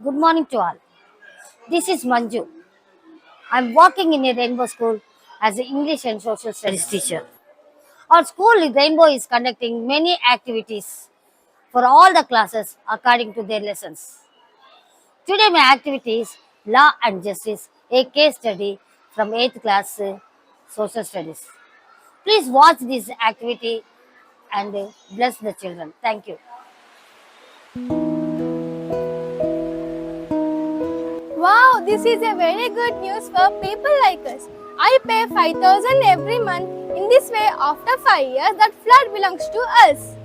Good morning to all. This is Manju. I'm working in a Rainbow School as an English and Social Studies teacher. Our school Rainbow is conducting many activities for all the classes according to their lessons. Today my activity is Law and Justice, a case study from 8th class Social Studies. Please watch this activity and bless the children. Thank you. Wow, this is a very good news for people like us. I pay 5,000 every month. In this way, after 5 years, that flat belongs to us.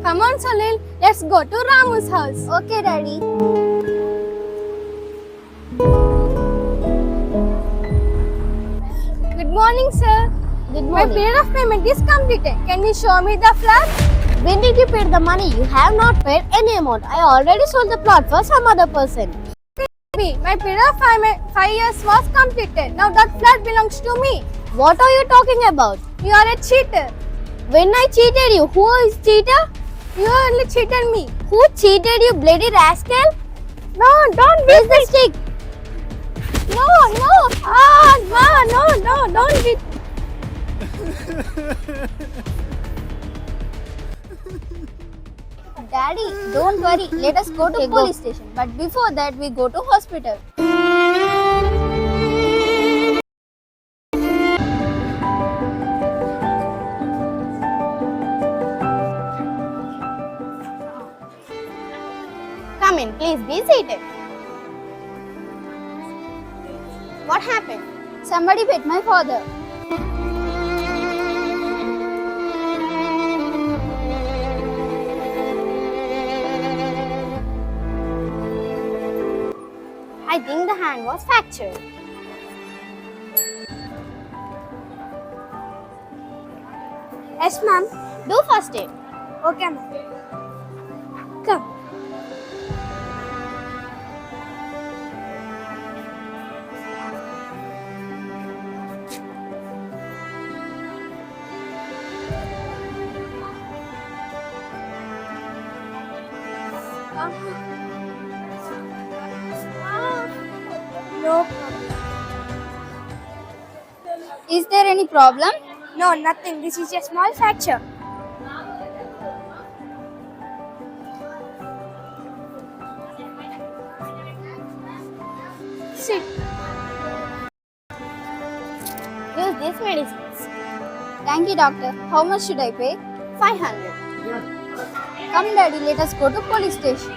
Come on, Salil, let's go to Ramu's house. Okay, Daddy. Good morning, sir. Good My morning. period of payment is completed. Can you show me the flat? When did you pay the money? You have not paid any amount. I already sold the plot for some other person. My period of 5 years was completed. Now that flat belongs to me. What are you talking about? You are a cheater. When I cheated you, who is cheater? You only cheated me. Who cheated you, bloody rascal? No, don't Where's beat the me. stick? No. No, don't beat. Daddy, don't worry. Let us go to police station. But before that, we go to hospital. Come in, please be seated. What happened? Somebody bit my father. I think the hand was fractured. Yes, ma'am. Do first aid. Okay, ma'am. Come. No problem. Is there any problem? No, nothing. This is a small fracture. Sit. Use these medicines. Thank you, doctor. How much should I pay? 500. Come, daddy, let us go to police station.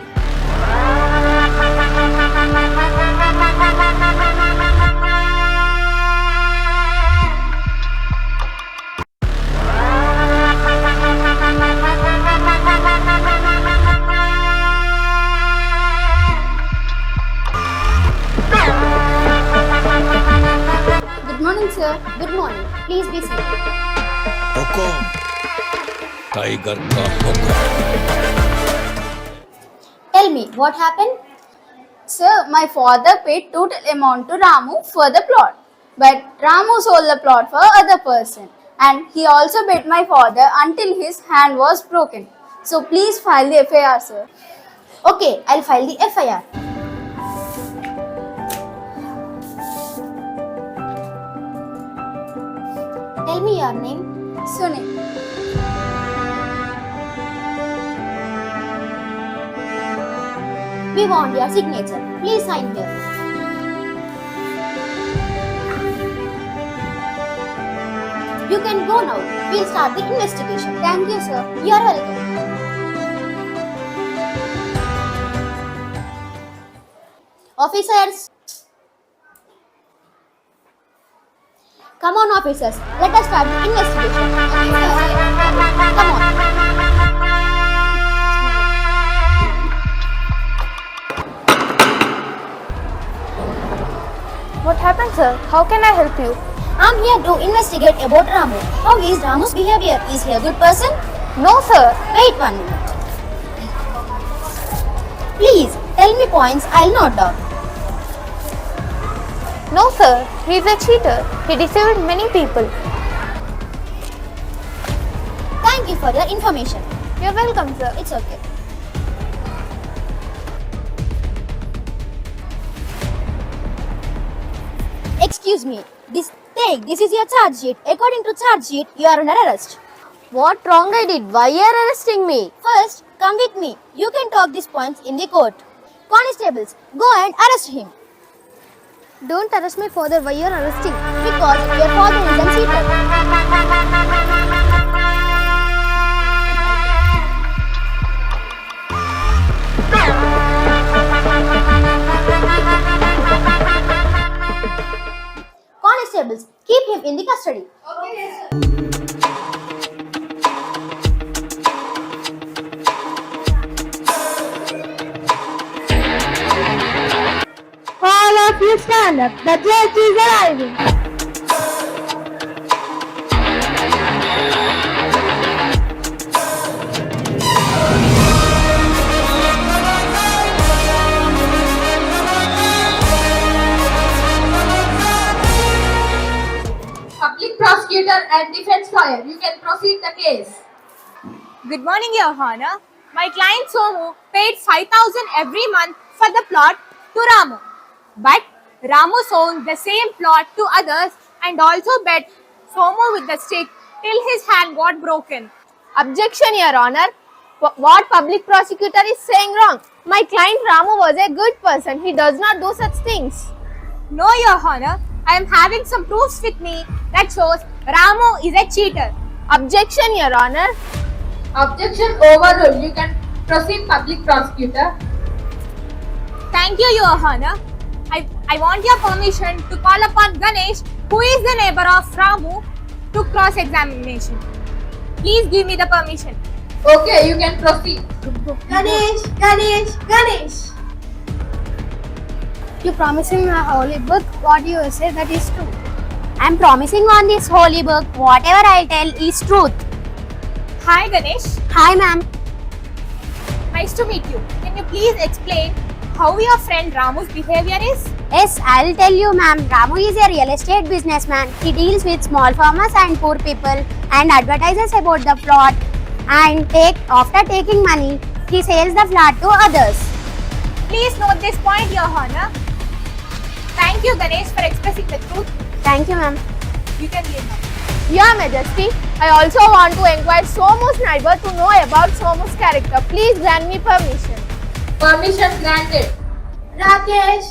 Good morning, sir. Good morning. Please be seated. Hukum tiger का हुक्म Tell me, what happened? Sir, my father paid total amount to Ramu for the plot. But Ramu sold the plot for other person. And he also beat my father until his hand was broken. So please file the FIR, sir. Okay, I'll file the FIR. Tell me your name. Sunil. We want your signature. Please sign here. You can go now. We'll start the investigation. Thank you, sir. You are welcome. Officers. Come on, officers. Let us start the investigation. Come on. What happened, sir? How can I help you? I'm here to investigate about Ramu. How is Ramu's behavior? Is he a good person? No, sir. Wait 1 minute. Please tell me points. I'll note down. No, sir. He's a cheater. He deceived many people. Thank you for your information. You're welcome, sir. It's okay. Excuse me. This is your charge sheet. According to charge sheet, you are under arrest. What wrong I did? Why are you arresting me? First, come with me. You can talk these points in the court. Constables, go and arrest him. Don't arrest my father. Why you are arresting? Because your father is unseated. Constables, keep him in the custody. All of you stand up. The judge is arriving. Public prosecutor and defense lawyer, you can proceed the case. Good morning, Your Honor. My client Somu paid 5,000 every month for the plot to Ramu. But Ramu sold the same plot to others and also bet Somu with the stick till his hand got broken. Objection, Your Honor. What public prosecutor is saying wrong? My client Ramu was a good person. He does not do such things. No, Your Honor. I am having some proofs with me that shows Ramu is a cheater. Objection, Your Honor. Objection overruled. You can proceed, public prosecutor. Thank you, Your Honor. I want your permission to call upon Ganesh, who is the neighbor of Ramu, to cross-examination. Please give me the permission. Okay, you can proceed. Ganesh. You promise him a holy book. What you say that is true. I'm promising on this holy book, whatever I tell is truth. Hi, Ganesh. Hi, ma'am. Nice to meet you. Can you please explain how your friend Ramu's behavior is? Yes, I'll tell you, ma'am. Ramu is a real estate businessman. He deals with small farmers and poor people and advertises about the plot. And after taking money, he sells the flat to others. Please note this point, Your Honor. Thank you, Ganesh, for expressing the truth. Thank you, ma'am. You can leave now. Your Majesty, I also want to inquire Somu's neighbor to know about Somu's character. Please grant me permission. Permission granted. Rakesh.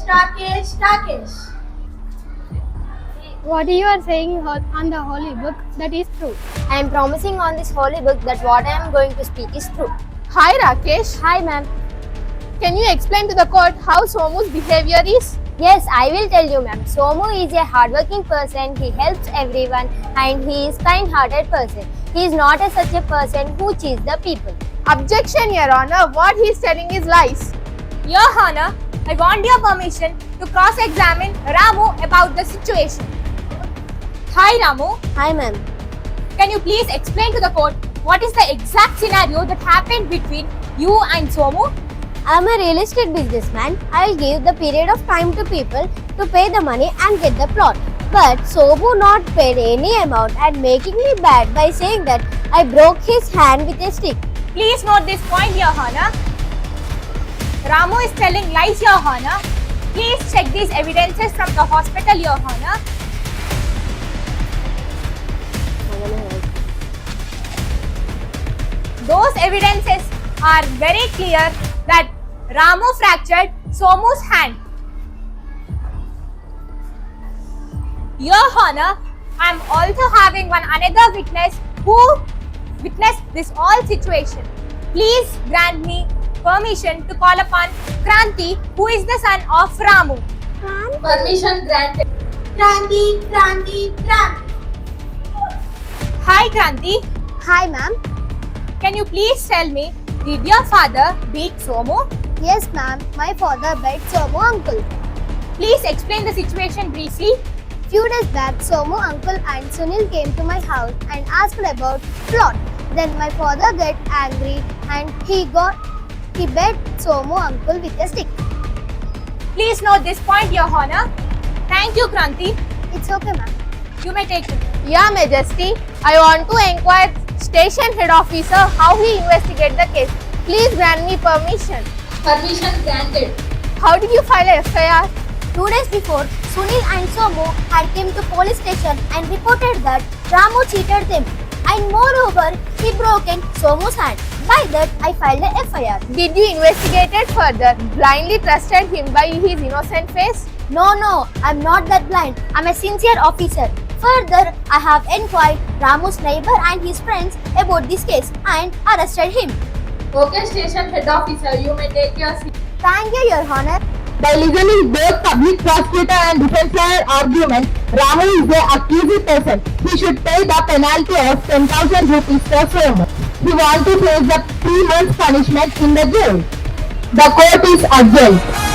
What you are saying on the holy book, that is true. I am promising on this holy book that what I am going to speak is true. Hi Rakesh. Hi, ma'am. Can you explain to the court how Somu's behavior is? Yes, I will tell you, ma'am. Somu is a hardworking person. He helps everyone and he is kind-hearted person. He is not such a person who cheats the people. Objection, Your Honor. What he is telling is lies. Your Honor, I want your permission to cross-examine Ramu about the situation. Hi, Ramu. Hi, ma'am. Can you please explain to the court what is the exact scenario that happened between you and Somu? I'm a real estate businessman. I'll give the period of time to people to pay the money and get the plot. But Somu not paid any amount and making me bad by saying that I broke his hand with a stick. Please note this point, Your Honor. Ramu is telling lies, Your Honor. Please check these evidences from the hospital, Your Honor. Those evidences are very clear that Ramu fractured Somu's hand. Your Honor, I am also having another witness who witnessed this all situation. Please grant me permission to call upon Kranti, who is the son of Ramu. Permission granted. Kranti. Hi Kranti, Hi, ma'am. can you please tell me, did your father beat Somu? Yes, ma'am. My father beat Somu uncle. Please explain the situation briefly. Few days back, Somu uncle and Sunil came to my house and asked about plot. Then my father got angry and he beat Somu uncle with a stick. Please note this point, Your Honor. Thank you, Kranti. It's okay, ma'am. You may take it. Your Majesty, I want to inquire Station head officer how he investigate the case. Please grant me permission. Permission granted. How did you file a FIR? 2 days before, Sunil and Somu had came to police station and reported that Ramu cheated them. And moreover, he broke in Somu's hand. By that, I filed a FIR. Did you investigate it further? Blindly trusted him by his innocent face? No, I'm not that blind. I'm a sincere officer. Further, I have inquired Ramu's neighbor and his friends about this case and arrested him. Okay, station head officer, you may take your seat. Thank you, Your Honor. By listening both public prosecutor and defense lawyer arguments, Ramu is the accused person. He should pay the penalty of 10,000 rupees per Somu. He wants to face the 3 months punishment in the jail. The court is adjourned.